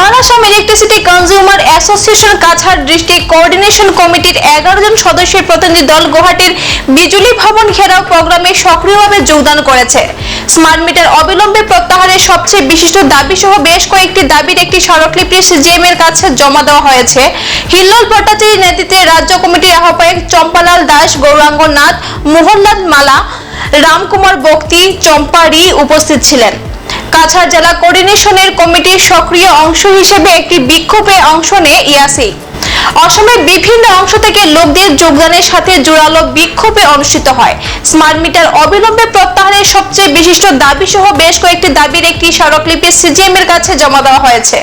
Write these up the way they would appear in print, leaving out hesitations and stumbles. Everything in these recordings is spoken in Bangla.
অনাসাম electricity consumer association Cachar district coordination কমিটির 11 জন সদস্যের প্রতিনিধি দল গুয়াহাটির বিজুলি ভবন ঘেরাও প্রোগ্রামে সক্রিয়ভাবে যোগদান করেছে। স্মার্ট মিটার অবিলম্বে প্রত্যাহারের সবচেয়ে বিশিষ্ট দাবি সহ বেশ কয়েকটি দাবির একটি স্মারকলিপি সিজিএম এর কাছে জমা দেওয়া হয়েছে। হিল্লোল ভট্টাচার্যের নেতৃত্বে রাজ্য কমিটির আহ্বায়ক চম্পালাল দাস, গৌরাঙ্গ নাথ, মোহনলাল মালা, রামকুমার বক্তি, চম্পারি উপস্থিত ছিলেন। কাছাড় জেলা কোঅর্ডিনেশনের কমিটির সক্রিয় অংশ হিসেবে একটি বিক্ষোভে অংশ নেয় ইয়াসি। অসমের বিভিন্ন অংশ থেকে লোকদের যোগদানের সাথে জোরালো বিক্ষোভে অনুষ্ঠিত হয়। স্মার্ট মিটার অবিলম্বে প্রত্যাহারের সবচেয়ে বিশিষ্ট দাবি সহ বেশ কয়েকটি দাবির একটি স্মারকলিপি সিজিএম এর কাছে জমা দেওয়া হয়েছে।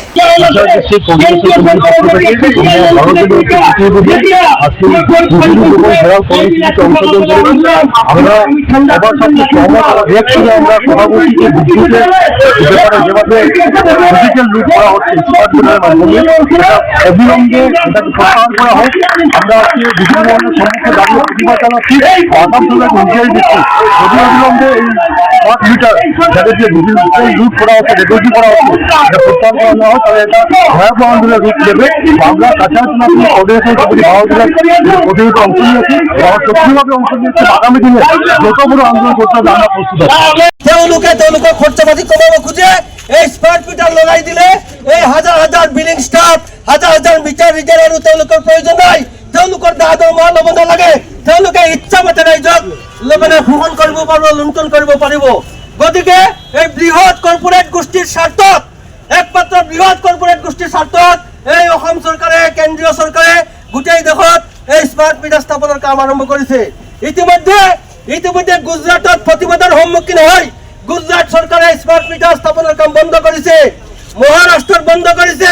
করা হোক। আমরা বিভিন্ন ধরনের সম্মুখে দাঁড়িয়ে প্রতিবাদ জানাচ্ছি। আসাম সরকার হুঁশিয়ারি দিচ্ছি, যদি অবিলম্বে এই স্মার্ট মিটার যাদের যে লুট করা হচ্ছে, রেকর্ডিং করা হচ্ছে, এটা প্রত্যাহার করা না হয় তাহলে এটা ভয়াবহ আন্দোলনের রূপ নেবে। আমরা কাছাড় কোঅর্ডিনেশন কমিটি ভারত জেলার প্রতিনিধিত অংশ নিয়েছি, আমরা সক্রিয়ভাবে অংশ নিয়েছি। আগামী দিনে যত বড় আন্দোলন করতে হবে আমরা প্রস্তুত আছি। তেওঁলোকে খরচাপাতি কমাব খুঁজে এই স্মার্ট মিটার লগাই দিলে এই হাজার হাজার বিলিং স্টাফ, হাজার হাজার মিটার রিডাৰৰ তেওঁলোকৰ প্ৰয়োজন নাই। তেওঁলোকৰ দাদৰ মা ল'ব নালাগে। তেওঁলোকে ইচ্ছা মতে ৰাইজক শোষণ কৰিব পাৰিব, লুণ্ঠন কৰিব পাৰিব। গতিকে এই বৃহৎ কৰ্পোৰেট গোষ্ঠীৰ স্বাৰ্থত, একমাত্ৰ বৃহৎ কৰ্পোৰেট গোষ্ঠীৰ স্বাৰ্থত এই অসম চৰকাৰে, কেন্দ্ৰীয় চৰকাৰে গোটেই দেশত এই স্মাৰ্ট মিটাৰ স্থাপনৰ কাম আৰম্ভ কৰিছে। ইতিমধ্যে গুজৰাটত প্ৰতিবাদৰ সন্মুখীন হয় গুজৰাট চৰকাৰে স্মাৰ্ট মিটাৰ স্থাপনৰ কাম বন্ধ কৰিছে। মহাৰাষ্ট্ৰত বন্ধ কৰিছে।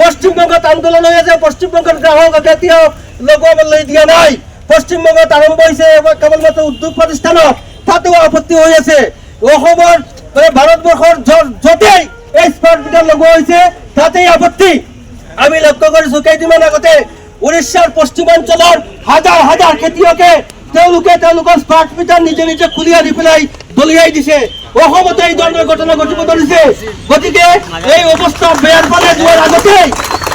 পশ্চিমবংগত আন্দোলন হৈ আছে। পশ্চিমবংগৰ গ্ৰাহকক এতিয়াও লগাবলৈ দিয়া নাই। পশ্চিমবংগত আৰম্ভ হৈছে কেৱল মাত্ৰ উদ্যোগ প্ৰতিষ্ঠানত, তাতো আপত্তি হৈ আছে। অসমৰ ভাৰতবৰ্ষৰ য'তেই এই স্মাৰ্ট মিটাৰ লগোৱা হৈছে তাতেই আপত্তি। আমি লক্ষ্য কৰিছো কেইদিনমান আগতে উৰিষ্যাৰ পশ্চিমাঞ্চলৰ হাজাৰ হাজাৰ খেতিয়কে তেওঁলোকৰ স্মাৰ্ট মিটাৰ নিজে নিজে খুলি আনি পেলাই দলিয়াই দিছে। অসমতে এই ধৰণৰ ঘটনা ঘটিব ধৰিছে। গতিকে এই অৱস্থা বেয়াৰ ফালে যোৱাৰ আগতেই,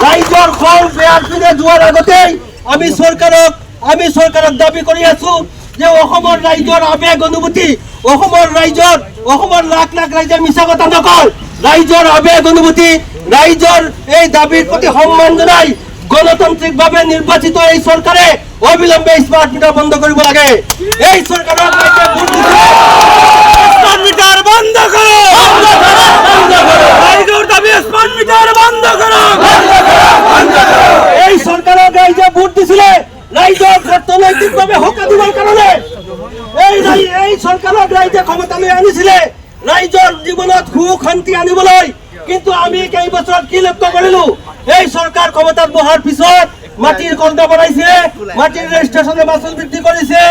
ৰাইজৰ খং বেয়াৰ পিনে যোৱাৰ আগতেই আমি চৰকাৰক দাবী কৰি আছো যে অসমৰ ৰাইজৰ আবেগ অনুভূতি, অসমৰ লাখ লাখ ৰাইজে মিছা কথা নকয়, ৰাইজৰ আবেগ অনুভূতি, ৰাইজৰ এই দাবীৰ প্ৰতি সন্মান জনাই গণতান্ত্ৰিকভাৱে নিৰ্বাচিত এই চৰকাৰে অবিলম্বে স্মাৰ্ট মিটাৰ বন্ধ কৰিব লাগে। এই চৰকাৰৰ স্মাৰ্ট মিটাৰ বন্ধ করো, রাইজৰ দাবী স্মার্ট মিটার বন্ধ করো। এই সরকারক রাইজে ভোট দিছিলে রাইজক অর্থনৈতিকভাৱে হকা দিবৰ কাৰণে। এই সরকারক রাইজে ক্ষমতালৈ আনিছিলে রাইজৰ জীৱনত সুখ শান্তি আনিবলৈ। কিন্তু আমি কেইবছৰত কি লক্ষ্য কৰিলো, এই চৰকাৰ ক্ষমতাত বহাৰ পিছত মাটিৰ কৰ্ণা বনাইছে, মাটিৰ ৰেজিষ্ট্ৰেশ্যনৰ মাচুল বৃদ্ধি কৰিছে,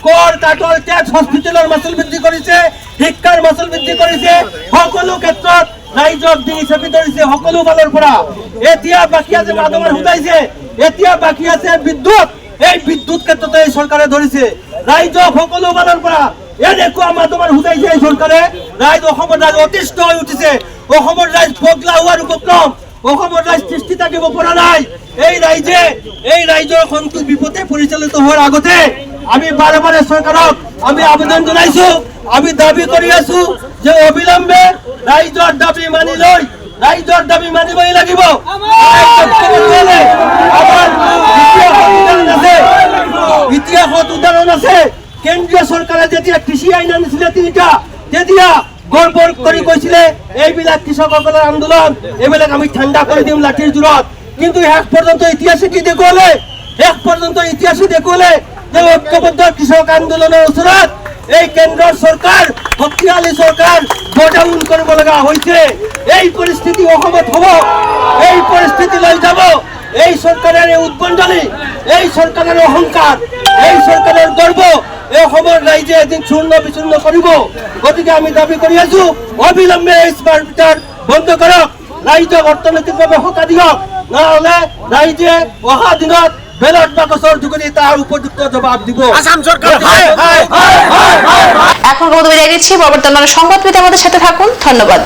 কৰ কাটল টেক্স হস্পিটেলৰ মাচুল বৃদ্ধি কৰিছে, শিক্ষাৰ মাচুল বৃদ্ধি কৰিছে। সকলো ক্ষেত্ৰত ৰাইজক ডিঙি চেপি ধৰিছে সকলো ফালৰ পৰা। এতিয়া বাকী আছে মাধৱৰ সুধাইছে, এতিয়া বাকী আছে বিদ্যুৎ। এই বিদ্যুৎ ক্ষেত্ৰতে এই চৰকাৰে ধৰিছে ৰাইজক সকলো ফালৰ পৰা। এনেকুৱা মাধৱৰ সুধাইছে এই চৰকাৰে। অসমৰ ৰাইজ অতিষ্ঠ হৈ উঠিছে। অসমৰ ৰাইজ পগলা হোৱাৰ উপক্ৰম। অসমৰ ৰাইজ সৃষ্টি থাকিব পৰা নাই। এই ৰাইজৰ খংটো বিপদে পৰিচালিত হোৱাৰ আগতে আমি বাৰে বাৰে চৰকাৰক আমি আবেদন জনাইছো, আমি দাবী কৰি আছো যে অবিলম্বে ৰাইজৰ দাবী মানি লৈ, ৰাইজৰ দাবী মানিবই লাগিব। ইতিহাসত উদাহৰণ আছে। কেন্দ্ৰীয় চৰকাৰে যেতিয়া কৃষি আইন আনিছিলে তিনিটা, তেতিয়া গৰ্ব কৰি কৈছিলে এইবিলাক কৃষকসকলৰ আন্দোলন, এইবিলাক আমি ঠাণ্ডা কৰি দিম লাঠিৰ জোৰত। কিন্তু শেষ পৰ্যন্ত ইতিহাসে কি দেখুৱালে? যে ঐক্যবদ্ধ কৃষক আন্দোলনৰ ওচৰত এই কেন্দ্ৰৰ চৰকাৰ, শক্তিশালী চৰকাৰ বডাউন কৰিব লগা হৈছে। এই পৰিস্থিতি অসমত হ'ব, এই পৰিস্থিতি লৈ যাব। এই চৰকাৰৰ উদ্বন্ধনী, এই চৰকাৰৰ অহংকাৰ, এই চৰকাৰৰ গৰ্ব এই অসমৰ ৰাইজে এদিন চূৰ্ণ বিচূৰ্ণ কৰিব। গতিকে আমি দাবী কৰি আছো অবিলম্বে এই স্মাৰ্ট মিটাৰ বন্ধ কৰক। ৰাইজক অৰ্থনৈতিকভাৱে সকাহ দিয়ক, নহ'লে ৰাইজে অহা দিনত বেলট বাকচৰ যোগেদি তাৰ উপযুক্ত জবাব দিব। এখন বিদায় নিচ্ছি, পরবর্তী সংবাদ পেতে আমাদের সাথে থাকুন। ধন্যবাদ।